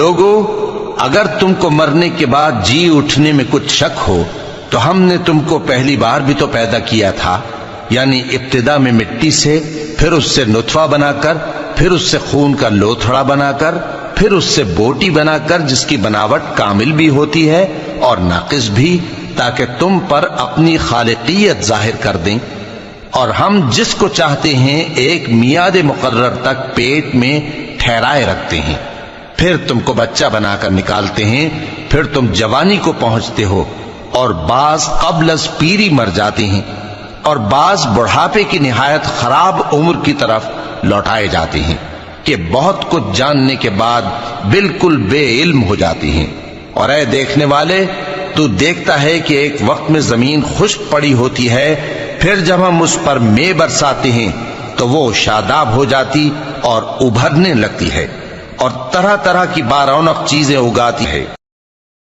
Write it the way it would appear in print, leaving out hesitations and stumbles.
لوگو اگر تم کو مرنے کے بعد جی اٹھنے میں کچھ شک ہو تو ہم نے تم کو پہلی بار بھی تو پیدا کیا تھا، یعنی ابتدا میں مٹی سے، پھر اس سے نطفہ بنا کر، پھر اس سے خون کا لوتھڑا بنا کر، پھر اس سے بوٹی بنا کر جس کی بناوٹ کامل بھی ہوتی ہے اور ناقص بھی، تاکہ تم پر اپنی خالقیت ظاہر کر دیں۔ اور ہم جس کو چاہتے ہیں ایک میعاد مقرر تک پیٹ میں ٹھہرائے رکھتے ہیں، پھر تم کو بچہ بنا کر نکالتے ہیں، پھر تم جوانی کو پہنچتے ہو، اور بعض قبل از پیری مر جاتے ہیں، اور بعض بڑھاپے کی نہایت خراب عمر کی طرف لوٹائے جاتے ہیں کہ بہت کچھ جاننے کے بعد بالکل بے علم ہو جاتے ہیں۔ اور اے دیکھنے والے، تو دیکھتا ہے کہ ایک وقت میں زمین خشک پڑی ہوتی ہے، پھر جب ہم اس پر مے برساتے ہیں تو وہ شاداب ہو جاتی اور ابھرنے لگتی ہے اور طرح طرح کی بارونق چیزیں اگاتی ہے۔